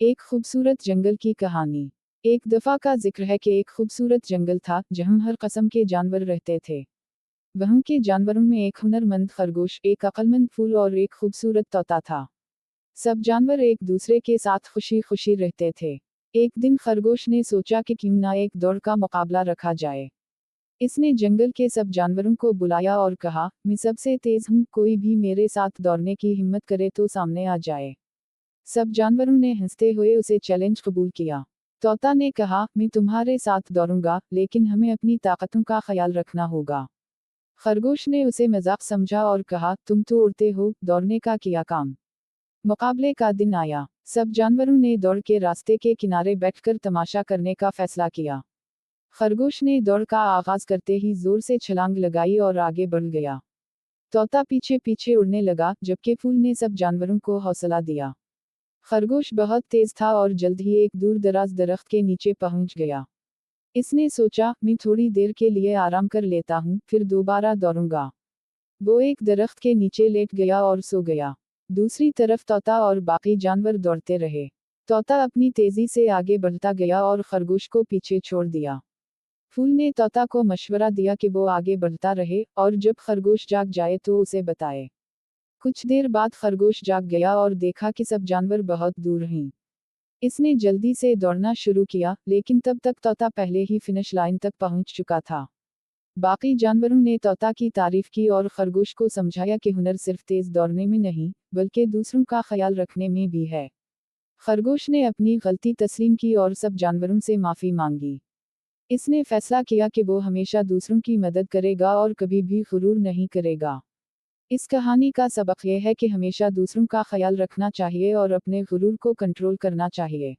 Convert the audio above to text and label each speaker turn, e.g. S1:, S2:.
S1: एक खूबसूरत जंगल की कहानी। एक दफा का जिक्र है कि एक खूबसूरत जंगल था जहां हर किस्म के जानवर रहते थे। वहां के जानवरों में एक हुनरमंद खरगोश, एक अक्लमंद फूल और एक खूबसूरत तोता था। सब जानवर एक दूसरे के साथ खुशी खुशी रहते थे। एक दिन खरगोश ने सोचा कि क्यों ना एक दौड़ का मुकाबला रखा जाए। इसने जंगल के सब जानवरों को बुलाया और कहा, मैं सबसे तेज हूँ, कोई भी मेरे साथ दौड़ने की हिम्मत करे तो सामने आ जाए। सब जानवरों ने हंसते हुए उसे चैलेंज कबूल किया। तोता ने कहा, मैं तुम्हारे साथ दौड़ूंगा, लेकिन हमें अपनी ताकतों का ख्याल रखना होगा। खरगोश ने उसे मजाक समझा और कहा, तुम तो उड़ते हो, दौड़ने का किया काम। मुकाबले का दिन आया। सब जानवरों ने दौड़ के रास्ते के किनारे बैठकर तमाशा करने का फैसला किया। खरगोश ने दौड़ का आगाज करते ही जोर से छलांग लगाई और आगे बढ़ गया। तोता पीछे पीछे उड़ने लगा, जबकि फूल ने सब जानवरों को हौसला दिया। खरगोश बहुत तेज था और जल्द ही एक दूर दराज दरख्त के नीचे पहुंच गया। इसने सोचा, मैं थोड़ी देर के लिए आराम कर लेता हूँ, फिर दोबारा दौड़ूंगा। वो एक दरख्त के नीचे लेट गया और सो गया। दूसरी तरफ तोता और बाकी जानवर दौड़ते रहे। तोता अपनी तेजी से आगे बढ़ता गया और खरगोश को पीछे छोड़ दिया। फूल ने तोता को मशवरा दिया कि वो आगे बढ़ता रहे और जब खरगोश जाग जाए तो उसे बताए। कुछ देर बाद खरगोश जाग गया और देखा कि सब जानवर बहुत दूर हैं। इसने जल्दी से दौड़ना शुरू किया, लेकिन तब तक तोता पहले ही फिनिश लाइन तक पहुंच चुका था। बाकी जानवरों ने तोता की तारीफ की और खरगोश को समझाया कि हुनर सिर्फ तेज दौड़ने में नहीं, बल्कि दूसरों का ख्याल रखने में भी है। खरगोश ने अपनी गलती तस्लीम की और सब जानवरों से माफी मांगी। इसने फैसला किया कि वो हमेशा दूसरों की मदद करेगा और कभी भी गुरूर नहीं करेगा। इस कहानी का सबक यह है कि हमेशा दूसरों का ख्याल रखना चाहिए और अपने गुरूर को कंट्रोल करना चाहिए।